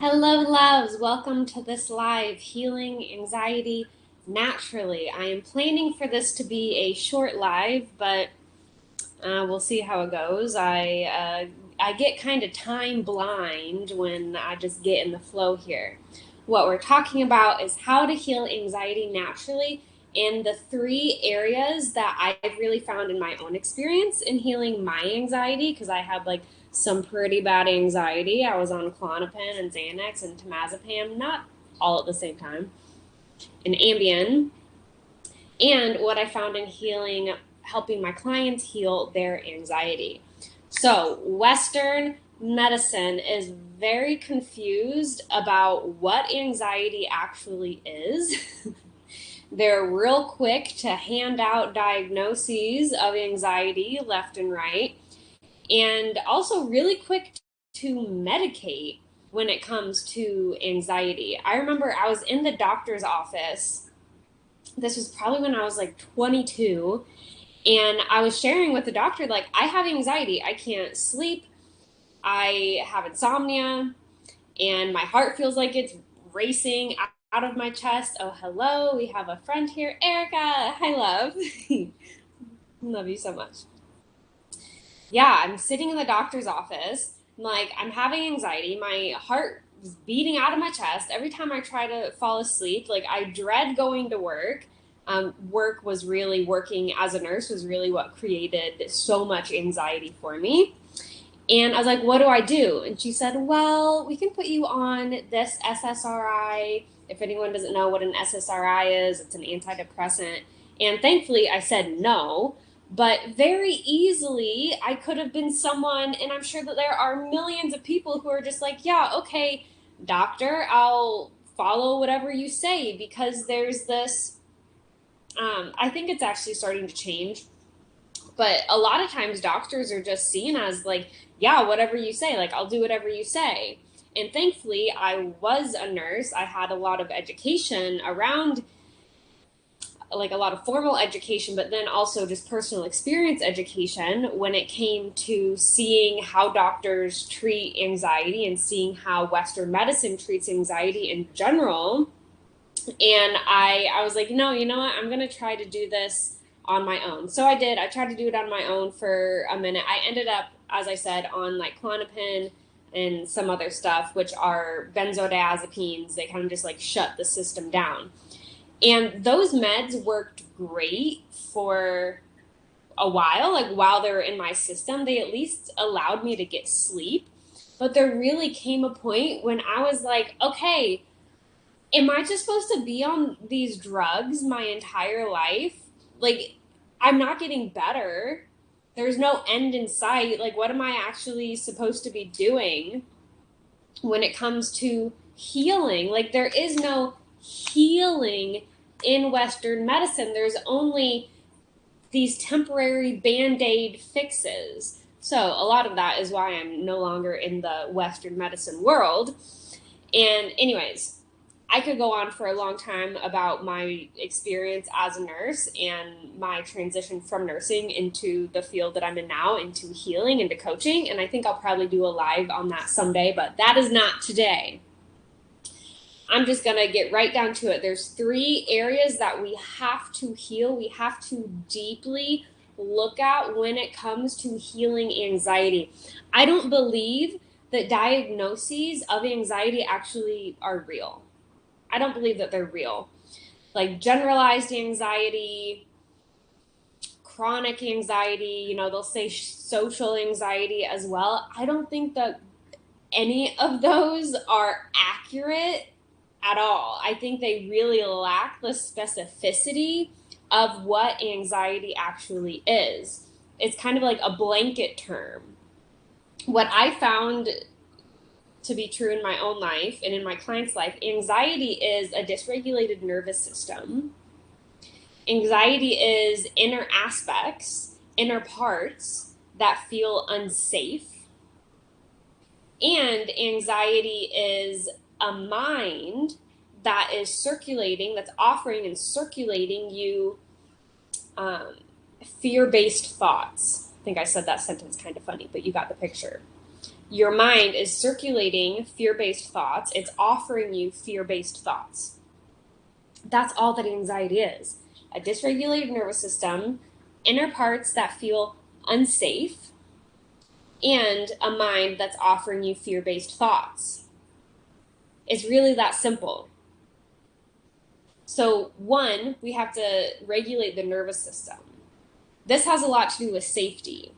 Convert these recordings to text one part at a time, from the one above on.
Hello, loves. Welcome to this live Healing Anxiety Naturally. I am planning for this to be a short live, but we'll see how it goes. I get kind of time blind when I just get in the flow here. What we're talking about is how to heal anxiety naturally in the three areas that I've really found in my own experience in healing my anxiety, because I had like some pretty bad anxiety. I was on Klonopin and Xanax and Temazepam, not all at the same time, and Ambien. And what I found in healing, helping my clients heal their anxiety. So, Western medicine is very confused about what anxiety actually is. They're real quick to hand out diagnoses of anxiety left and right, and also really quick to medicate when it comes to anxiety. I remember I was in the doctor's office. This was probably when I was like 22, and I was sharing with the doctor, like, I have anxiety. I can't sleep. I have insomnia, and my heart feels like it's racing out of my chest. Oh, hello. We have a friend here, Erica. Hi, love. Love you so much. Yeah, I'm sitting in the doctor's office. I'm having anxiety. My heart is beating out of my chest every time I try to fall asleep. Like, I dread going to work. Work was really working as a nurse was really what created so much anxiety for me. And I was like, what do I do? And she said, well, we can put you on this SSRI. If anyone doesn't know what an SSRI is, it's an antidepressant. And thankfully, I said no. But very easily, I could have been someone, and I'm sure that there are millions of people who are just like, yeah, okay, doctor, I'll follow whatever you say, because there's this. I think it's actually starting to change, but a lot of times doctors are just seen as like, yeah, whatever you say, like, I'll do whatever you say. And thankfully, I was a nurse. I had a lot of education around, like, a lot of formal education, but then also just personal experience education when it came to seeing how doctors treat anxiety and seeing how Western medicine treats anxiety in general. And I was like, no, you know what? I'm going to try to do this on my own. So I did. I tried to do it on my own for a minute. I ended up, as I said, on like Klonopin and some other stuff, which are benzodiazepines. They kind of just like shut the system down. And those meds worked great for a while, like while they were in my system. They at least allowed me to get sleep. But there really came a point when I was like, okay, am I just supposed to be on these drugs my entire life? Like, I'm not getting better. There's no end in sight. Like, what am I actually supposed to be doing when it comes to healing? Like, there is no healing in Western medicine, there's only these temporary band aid fixes. So, a lot of that is why I'm no longer in the Western medicine world. And, anyways, I could go on for a long time about my experience as a nurse and my transition from nursing into the field that I'm in now, into healing, into coaching. And I think I'll probably do a live on that someday, but that is not today. I'm just going to get right down to it. There's three areas that we have to heal, we have to deeply look at when it comes to healing anxiety. I don't believe that diagnoses of anxiety actually are real. I don't believe that they're real. Like generalized anxiety, chronic anxiety, they'll say social anxiety as well. I don't think that any of those are accurate at all. I think they really lack the specificity of what anxiety actually is. It's kind of like a blanket term. What I found to be true in my own life and in my client's life, anxiety is a dysregulated nervous system. Anxiety is inner aspects, inner parts that feel unsafe. And anxiety is a mind that is circulating, that's offering and circulating you um, fear based thoughts. I think I said that sentence kind of funny, but you got the picture. your mind is circulating fear-based thoughts. It's offering you fear-based thoughts. That's all that anxiety is. A dysregulated nervous system, inner parts that feel unsafe, and a mind that's offering you fear-based thoughts. It's really that simple. So one, we have to regulate the nervous system. This has a lot to do with safety.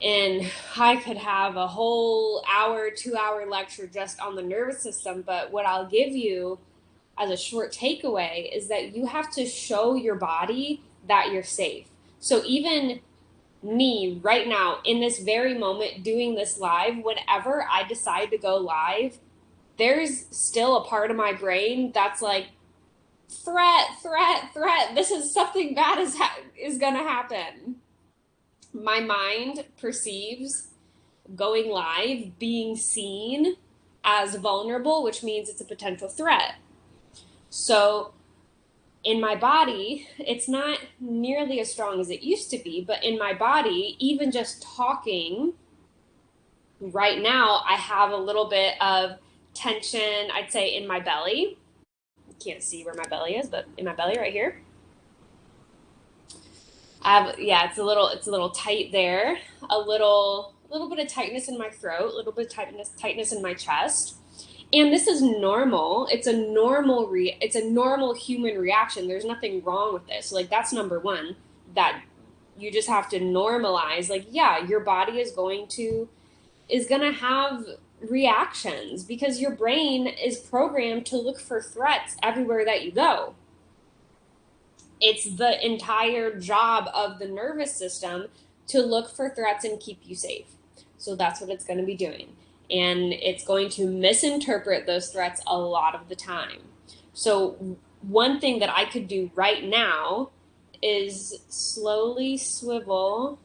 And I could have a whole hour, 2-hour lecture just on the nervous system, but what I'll give you as a short takeaway is that you have to show your body that you're safe. So even me right now in this very moment doing this live, whenever I decide to go live, there's still a part of my brain that's like, threat. This is something bad is going to happen. My mind perceives going live, being seen as vulnerable, which means it's a potential threat. So in my body, it's not nearly as strong as it used to be, but in my body, even just talking right now, I have a little bit of tension, I'd say, in my belly. You can't see where my belly is, but in my belly right here. It's a little tight there, a little bit of tightness in my throat, a little bit of tightness in my chest. And this is normal. It's a normal human reaction. There's nothing wrong with this. So, like, that's number one, that you just have to normalize. Like, yeah, your body is going to have reactions because your brain is programmed to look for threats everywhere that you go. It's the entire job of the nervous system to look for threats and keep you safe. So that's what it's going to be doing. And it's going to misinterpret those threats a lot of the time. So one thing that I could do right now is slowly swivel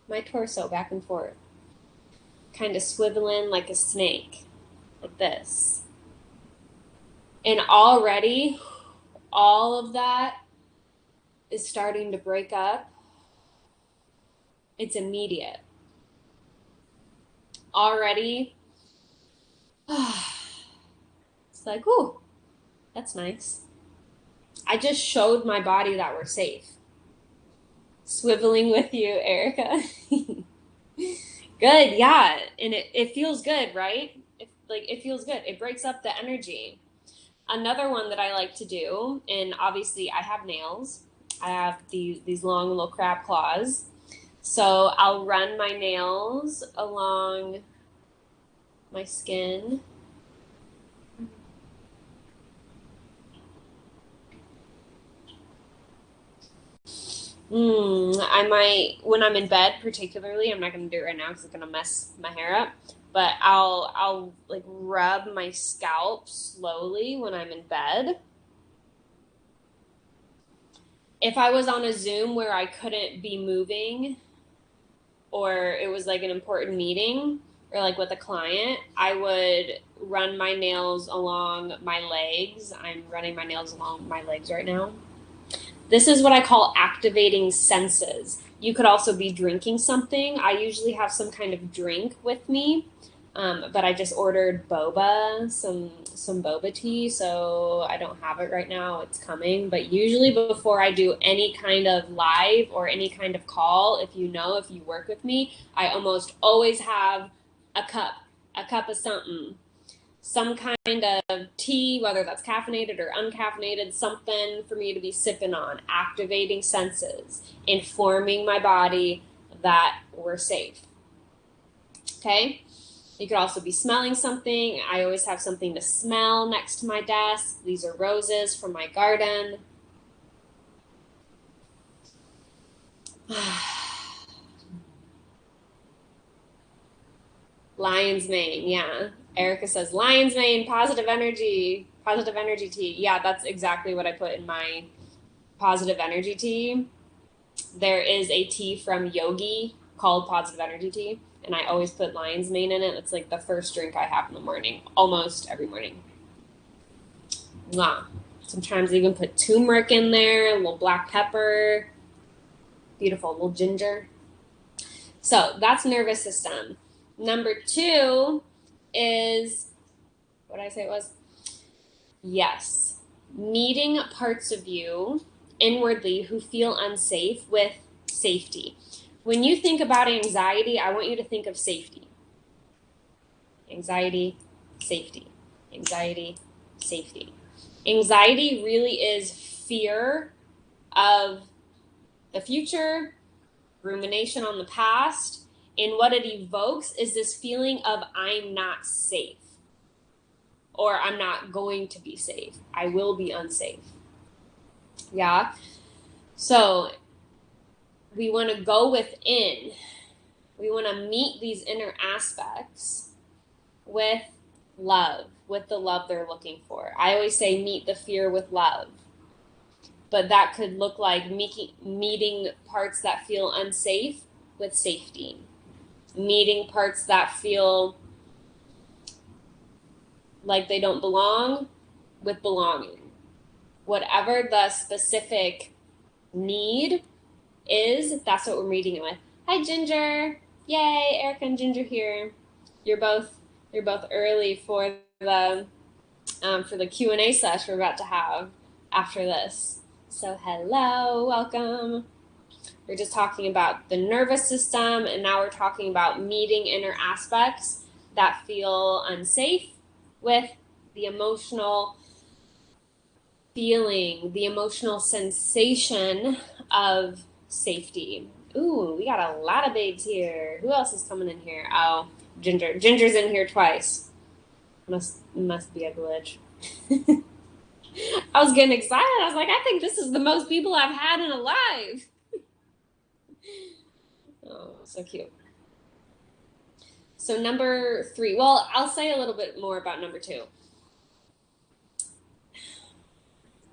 my torso back and forth, kind of swiveling like a snake, like this. And already all of that is starting to break up. It's immediate. Already, it's like, ooh, that's nice. I just showed my body that we're safe. Swiveling with you, Erica. Good, yeah. And it feels good, right? It feels good. It breaks up the energy. Another one that I like to do, and obviously I have nails. I have these long little crab claws. So I'll run my nails along my skin. I might, when I'm in bed particularly, I'm not going to do it right now because it's going to mess my hair up, but I'll like rub my scalp slowly when I'm in bed. If I was on a Zoom where I couldn't be moving, or it was like an important meeting or like with a client, I would run my nails along my legs. I'm running my nails along my legs right now. This is what I call activating senses. You could also be drinking something. I usually have some kind of drink with me, but I just ordered boba, some boba tea, so I don't have it right now. It's coming. But usually before I do any kind of live or any kind of call, if you work with me, I almost always have a cup of something. Some kind of tea, whether that's caffeinated or uncaffeinated, something for me to be sipping on, activating senses, informing my body that we're safe. Okay? You could also be smelling something. I always have something to smell next to my desk. These are roses from my garden. Lion's mane, yeah. Erica says, lion's mane, positive energy tea. Yeah, that's exactly what I put in my positive energy tea. There is a tea from Yogi called positive energy tea, and I always put lion's mane in it. It's like the first drink I have in the morning, almost every morning. Mwah. Sometimes I even put turmeric in there, a little black pepper. Beautiful, little ginger. So that's nervous system. Number 2 is, what did I say it was? Yes. Meeting parts of you inwardly who feel unsafe with safety. When you think about anxiety, I want you to think of safety. Anxiety, safety. Anxiety, safety. Anxiety really is fear of the future, rumination on the past, and what it evokes is this feeling of I'm not safe, or I'm not going to be safe. I will be unsafe. Yeah. So we want to go within. We want to meet these inner aspects with love, with the love they're looking for. I always say meet the fear with love. But that could look like meeting parts that feel unsafe with safety. Meeting parts that feel like they don't belong with belonging. Whatever the specific need is, that's what we're meeting it with. Hi, Ginger. Yay, Erica and Ginger here. You're both early for the Q&A session we're about to have after this. So hello, welcome. We're just talking about the nervous system, and now we're talking about meeting inner aspects that feel unsafe with the emotional feeling, the emotional sensation of safety. Ooh, we got a lot of babes here. Who else is coming in here? Oh, Ginger. Ginger's in here twice. Must be a glitch. I was getting excited. I was like, I think this is the most people I've had in a live. Oh, so cute. So number 3, well, I'll say a little bit more about number 2.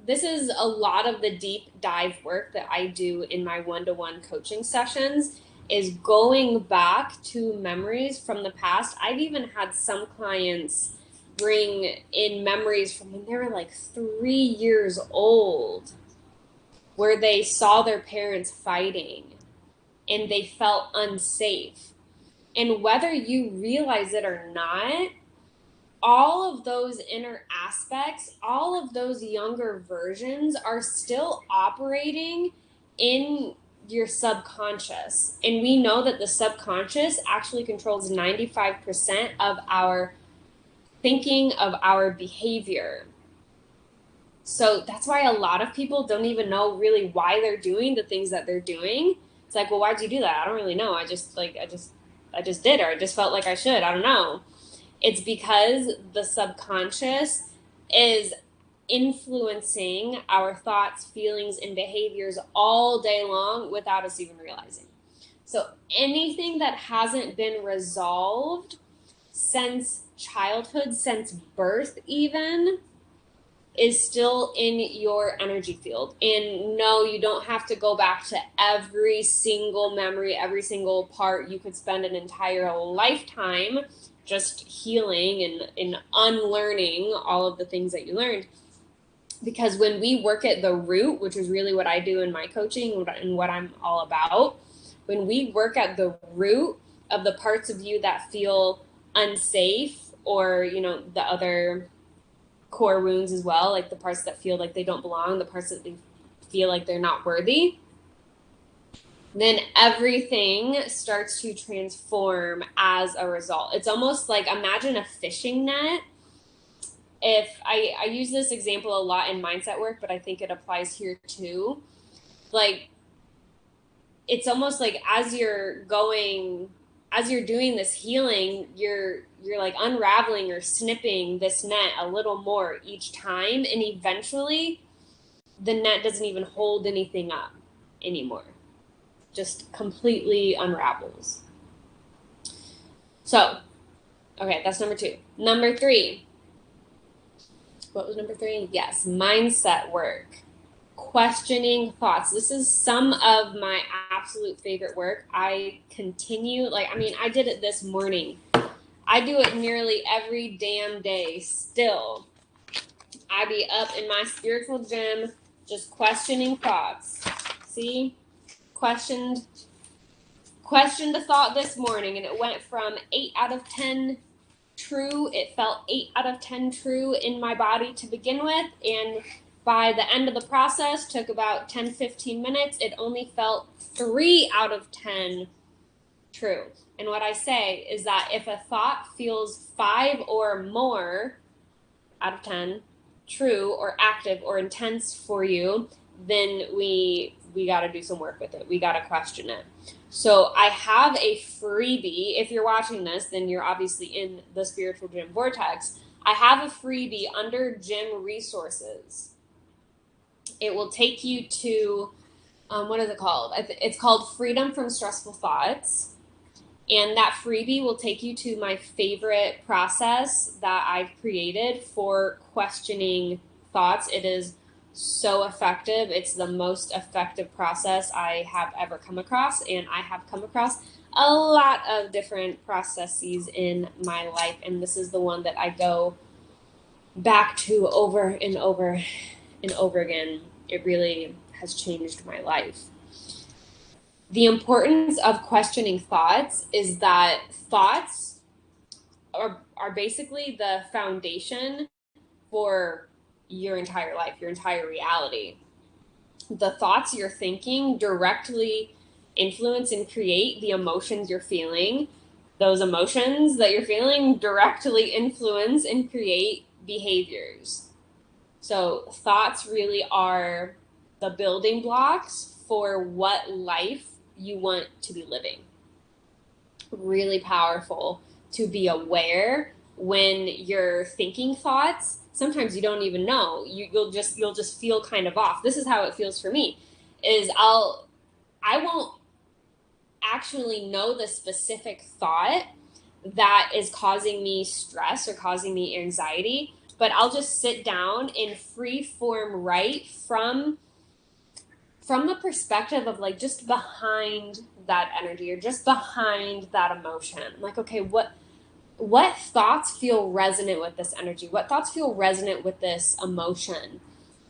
This is a lot of the deep dive work that I do in my one-to-one coaching sessions, is going back to memories from the past. I've even had some clients bring in memories from when they were like 3 years old, where they saw their parents fighting and they felt unsafe. And whether you realize it or not, all of those inner aspects, all of those younger versions are still operating in your subconscious. And we know that the subconscious actually controls 95% of our thinking, of our behavior. So that's why a lot of people don't even know really why they're doing the things that they're doing. It's like, well, why'd you do that? I don't really know. I just did, or I just felt like I should. I don't know. It's because the subconscious is influencing our thoughts, feelings, and behaviors all day long without us even realizing. So anything that hasn't been resolved since childhood, since birth even, is still in your energy field. And no, you don't have to go back to every single memory, every single part. You could spend an entire lifetime just healing and unlearning all of the things that you learned. Because when we work at the root, which is really what I do in my coaching and what I'm all about, when we work at the root of the parts of you that feel unsafe, or, you know, the other core wounds as well, like the parts that feel like they don't belong, the parts that they feel like they're not worthy, then everything starts to transform as a result. It's almost like, imagine a fishing net. If I use this example a lot in mindset work, but I think it applies here too. Like, it's almost like as you're doing this healing, you're like unraveling or snipping this net a little more each time, and eventually the net doesn't even hold anything up anymore. Just completely unravels. So, okay, that's number 2. Number 3. What was number 3? Yes, mindset work. Questioning thoughts. This is some of my absolute favorite work. I continue, I did it this morning. I do it nearly every damn day still. I be up in my spiritual gym just questioning thoughts. See? questioned a thought this morning, and it went from 8 out of 10 true. It felt 8 out of 10 true in my body to begin with, and by the end of the process, took about 10-15 minutes, it only felt 3 out of 10 true. And what I say is that if a thought feels 5 or more out of 10 true or active or intense for you, then we got to do some work with it. We got to question it. So I have a freebie. If you're watching this, then you're obviously in the Spiritual Gym Vortex. I have a freebie under gym resources. It will take you to, what is it called? It's called Freedom from Stressful Thoughts. And that freebie will take you to my favorite process that I've created for questioning thoughts. It is so effective. It's the most effective process I have ever come across. And I have come across a lot of different processes in my life. And this is the one that I go back to over and over and over again. It really has changed my life. The importance of questioning thoughts is that thoughts are basically the foundation for your entire life, your entire reality. The thoughts you're thinking directly influence and create the emotions you're feeling. Those emotions that you're feeling directly influence and create behaviors. So thoughts really are the building blocks for what life you want to be living. Really powerful to be aware when you're thinking thoughts. Sometimes you don't even know. You'll just feel kind of off. This is how it feels for me. Is I won't actually know the specific thought that is causing me stress or causing me anxiety, but I'll just sit down and free form write from the perspective of like just behind that energy or just behind that emotion. I'm like, okay, what thoughts feel resonant with this energy? What thoughts feel resonant with this emotion?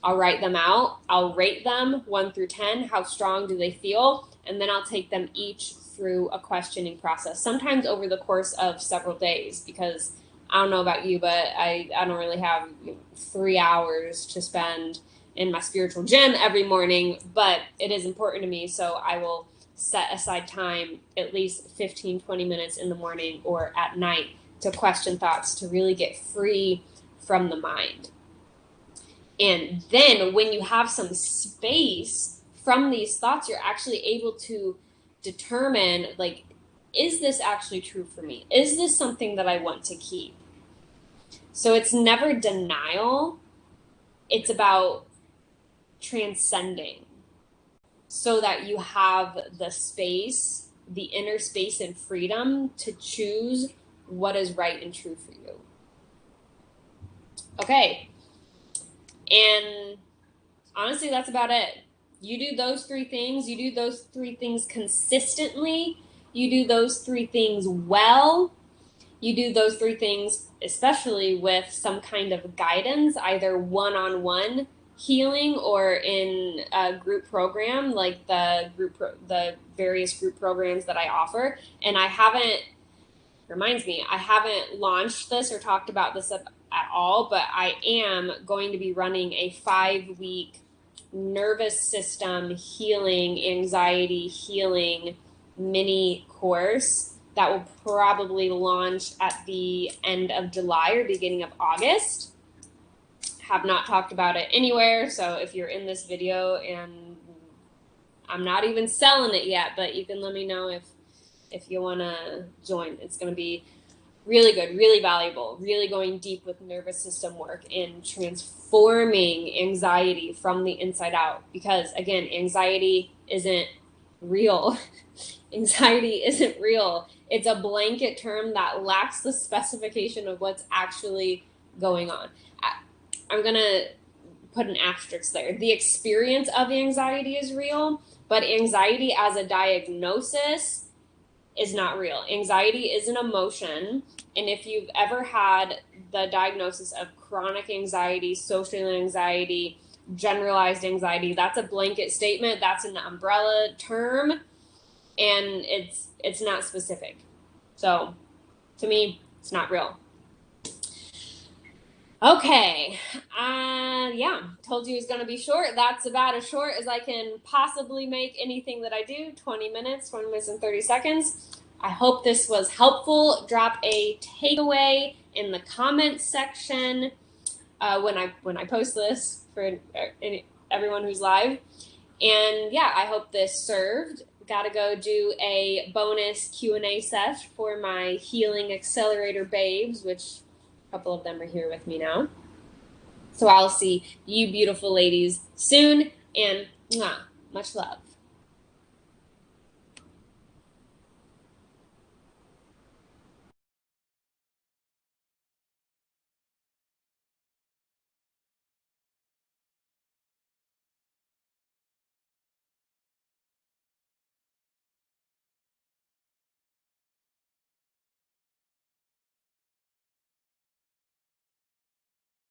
I'll write them out. I'll rate them 1 through 10. How strong do they feel? And then I'll take them each through a questioning process, sometimes over the course of several days, because I don't know about you, but I don't really have 3 hours to spend in my spiritual gym every morning, but it is important to me. So I will set aside time, at least 15-20 minutes in the morning or at night, to question thoughts, to really get free from the mind. And then when you have some space from these thoughts, you're actually able to determine, like, is this actually true for me? Is this something that I want to keep? So it's never denial. It's about transcending, so that you have the space, the inner space and freedom to choose what is right and true for you. Okay. And honestly, that's about it. You do those 3 things. You do those 3 things consistently. You do those 3 things well. You do those 3 things, especially with some kind of guidance, either one-on-one healing or in a group program, like the various group programs that I offer. And I haven't launched this or talked about this at all, but I am going to be running a 5-week nervous system healing, anxiety healing mini course that will probably launch at the end of July or beginning of August. Have not talked about it anywhere, so if you're in this video, and I'm not even selling it yet, but you can let me know if you want to join. It's going to be really good, really valuable, really going deep with nervous system work and transforming anxiety from the inside out. Because again, anxiety isn't real. Anxiety isn't real. It's a blanket term that lacks the specification of what's actually going on. I'm going to put an asterisk there. The experience of anxiety is real, but anxiety as a diagnosis is not real. Anxiety is an emotion, and if you've ever had the diagnosis of chronic anxiety, social anxiety, generalized anxiety. That's a blanket statement. That's an umbrella term, and it's not specific. So to me, it's not real. Okay. Yeah, told you it's going to be short. That's about as short as I can possibly make anything that I do. 20 minutes and 30 seconds. I hope this was helpful. Drop a takeaway in the comments section when I post this for everyone who's live. And yeah, I hope this served. Got to go do a bonus Q&A sesh for my Healing Accelerator babes, which a couple of them are here with me now. So I'll see you beautiful ladies soon, and much love.